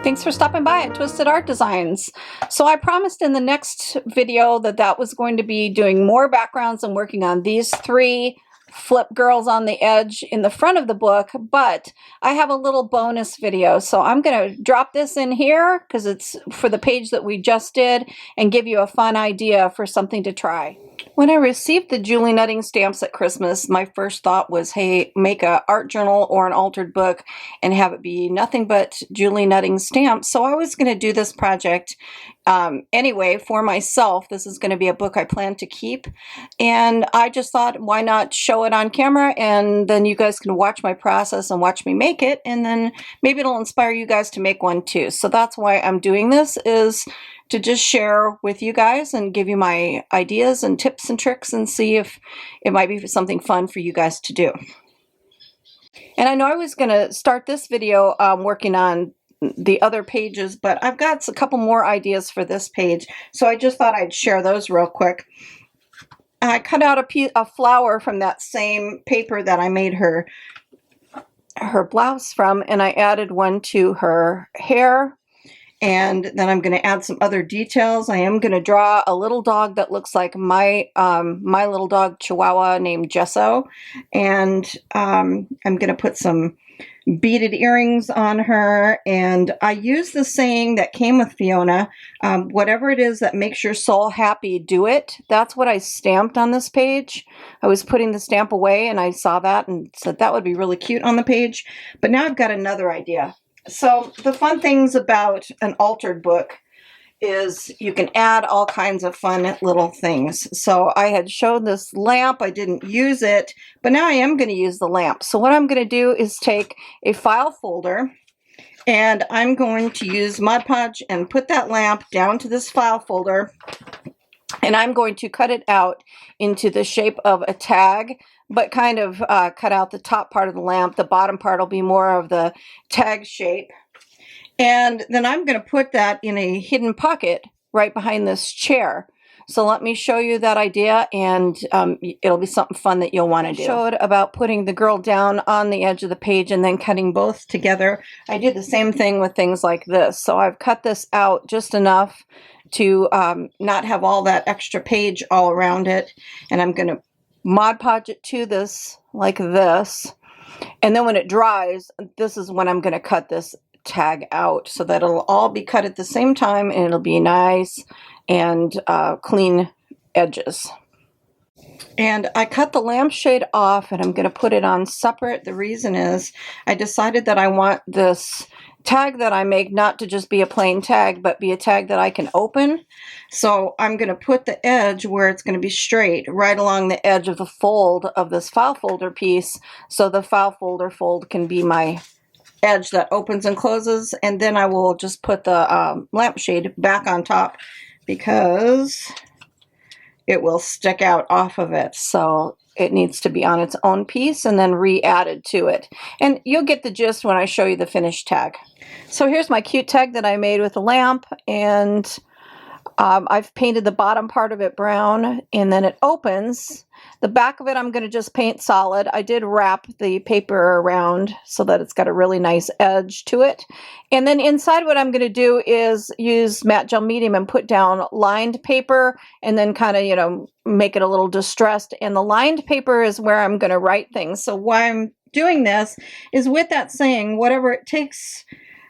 Thanks for stopping by at Twisted Art Designs. So I promised in the next video that was going to be doing more backgrounds and working on these three flip girls on the edge in the front of the book, but I have a little bonus video. So I'm going to drop this in here because it's for the page that we just did and give you a fun idea for something to try. When I received the Julie Nutting stamps at Christmas, my first thought was, hey, make an art journal or an altered book and have it be nothing but Julie Nutting stamps. So I was going to do this project anyway for myself. This is going to be a book I plan to keep. And I just thought, why not show it on camera, and then you guys can watch my process and watch me make it. And then maybe it'll inspire you guys to make one too. So that's why I'm doing this, is to just share with you guys and give you my ideas and tips and tricks and see if it might be something fun for you guys to do. And I know I was going to start this video working on the other pages, but I've got a couple more ideas for this page, so I just thought I'd share those real quick. I cut out a flower from that same paper that I made her blouse from, and I added one to her hair. And then I'm going to add some other details. I am going to draw a little dog that looks like my little dog Chihuahua named Gesso. And I'm going to put some beaded earrings on her. And I use the saying that came with Fiona, whatever it is that makes your soul happy, do it. That's what I stamped on this page. I was putting the stamp away and I saw that and said that would be really cute on the page. But now I've got another idea. So the fun things about an altered book is you can add all kinds of fun little things. So I had showed this lamp. I didn't use it, but now I am going to use the lamp. So what I'm going to do is take a file folder, and I'm going to use Mod Podge and put that lamp down to this file folder, and I'm going to cut it out into the shape of a tag, but kind of cut out the top part of the lamp. The bottom part will be more of the tag shape. And then I'm going to put that in a hidden pocket right behind this chair. So let me show you that idea, and it'll be something fun that you'll want to do. I showed about putting the girl down on the edge of the page and then cutting both together. I did the same thing with things like this. So I've cut this out just enough to not have all that extra page all around it. And I'm going to Mod Podge it to this like this. And then when it dries, this is when I'm going to cut this tag out so that it'll all be cut at the same time and it'll be nice and clean edges. And I cut the lampshade off and I'm going to put it on separate. The reason is I decided that I want this tag that I make not to just be a plain tag, but be a tag that I can open. So I'm going to put the edge where it's going to be straight right along the edge of the fold of this file folder piece. So the file folder fold can be my edge that opens and closes. And then I will just put the lampshade back on top because it will stick out off of it. So it needs to be on its own piece and then re-added to it. And you'll get the gist when I show you the finished tag. So here's my cute tag that I made with a lamp, and I've painted the bottom part of it brown, and then it opens. The back of it I'm going to just paint solid. I did wrap the paper around so that it's got a really nice edge to it. And then inside what I'm going to do is use matte gel medium and put down lined paper and then kind of, you know, make it a little distressed. And the lined paper is where I'm going to write things. So why I'm doing this is with that saying, whatever it takes,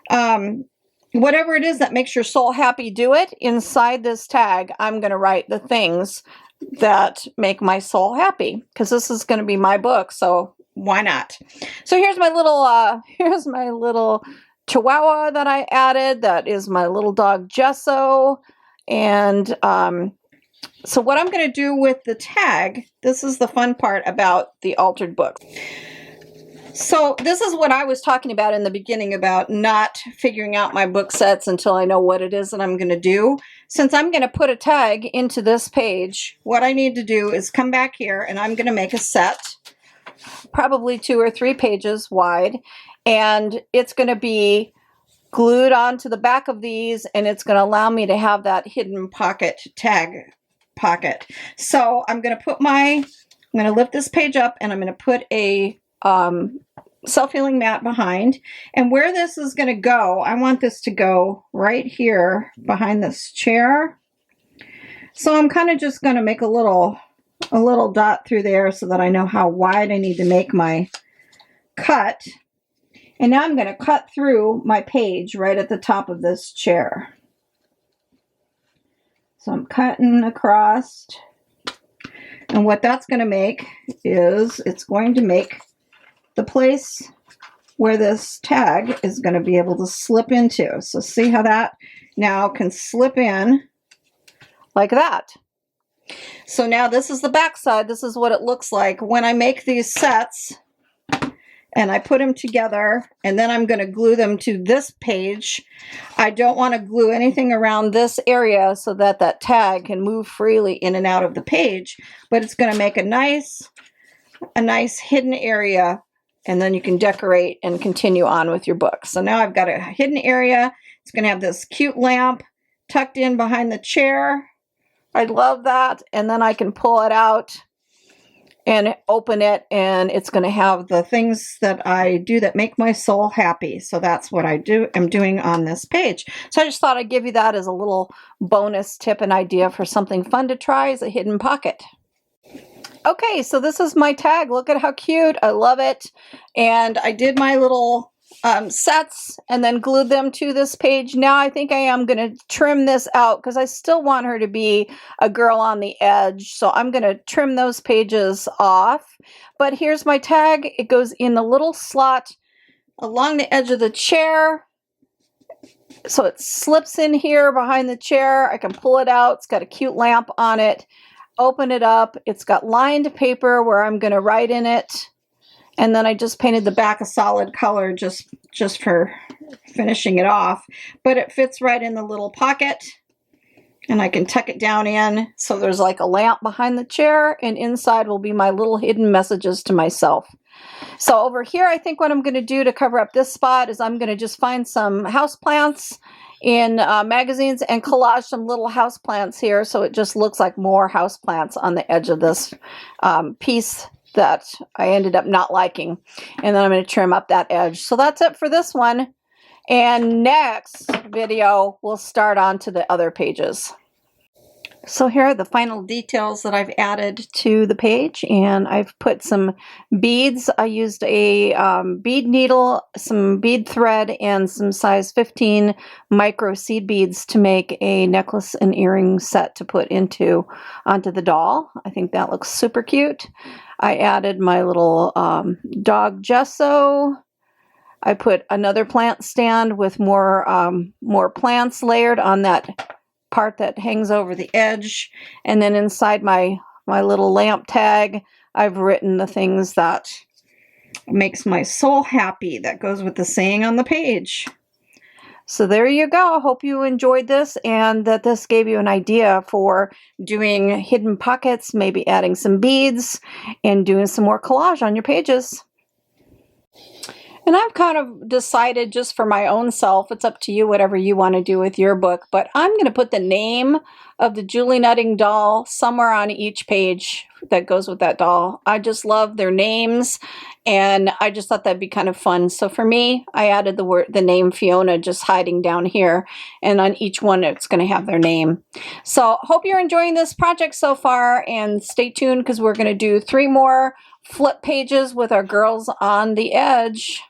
whatever it is that makes your soul happy, do it. Inside this tag, I'm going to write the things that make my soul happy, because this is going to be my book, so why not? So here's my little Chihuahua that I added. That is my little dog Gesso. And so what I'm going to do with the tag, this is the fun part about the altered book. So this is what I was talking about in the beginning about not figuring out my book sets until I know what it is that I'm going to do. Since I'm going to put a tag into this page, what I need to do is come back here and I'm going to make a set, probably 2 or 3 pages wide, and it's going to be glued onto the back of these, and it's going to allow me to have that hidden pocket tag pocket. So I'm going to lift this page up and I'm going to put a self-healing mat behind. And where this is going to go, I want this to go right here behind this chair. So I'm kind of just going to make a little dot through there so that I know how wide I need to make my cut. And now I'm going to cut through my page right at the top of this chair. So I'm cutting across. And what that's going to make is it's going to make the place where this tag is going to be able to slip into. So see how that now can slip in like that. So now this is the back side. This is what it looks like when I make these sets and I put them together, and then I'm going to glue them to this page. I don't want to glue anything around this area so that that tag can move freely in and out of the page, but it's going to make a nice hidden area, and then you can decorate and continue on with your book. So now I've got a hidden area. It's going to have this cute lamp tucked in behind the chair. I love that. And then I can pull it out and open it, and it's going to have the things that I do that make my soul happy. So that's what I'm doing on this page. So I just thought I'd give you that as a little bonus tip and idea for something fun to try as a hidden pocket. Okay, so this is my tag. Look at how cute. I love it. And I did my little sets and then glued them to this page. Now I think I am going to trim this out because I still want her to be a girl on the edge. So I'm going to trim those pages off. But here's my tag. It goes in the little slot along the edge of the chair. So it slips in here behind the chair. I can pull it out. It's got a cute lamp on it. Open it up. It's got lined paper where I'm going to write in it. And then I just painted the back a solid color just for finishing it off. But it fits right in the little pocket. And I can tuck it down in. So there's like a lamp behind the chair. And inside will be my little hidden messages to myself. So over here, I think what I'm going to do to cover up this spot is I'm going to just find some houseplants in magazines and collage some little houseplants here. So it just looks like more houseplants on the edge of this piece that I ended up not liking. And then I'm going to trim up that edge. So that's it for this one. And next video, we'll start on to the other pages. So here are the final details that I've added to the page, and I've put some beads. I used a bead needle, some bead thread, and some size 15 micro seed beads to make a necklace and earring set to put onto the doll. I think that looks super cute. I added my little dog gesso. I put another plant stand with more plants layered on that part that hangs over the edge. And then inside my little lamp tag, I've written the things that makes my soul happy. That goes with the saying on the page. So there you go. I hope you enjoyed this and that this gave you an idea for doing hidden pockets, maybe adding some beads and doing some more collage on your pages. And I've kind of decided just for my own self, it's up to you, whatever you want to do with your book, but I'm going to put the name of the Julie Nutting doll somewhere on each page that goes with that doll. I just love their names, and I just thought that'd be kind of fun. So for me, I added the name Fiona just hiding down here, and on each one it's going to have their name. So hope you're enjoying this project so far, and stay tuned because we're going to do 3 more flip pages with our girls on the edge.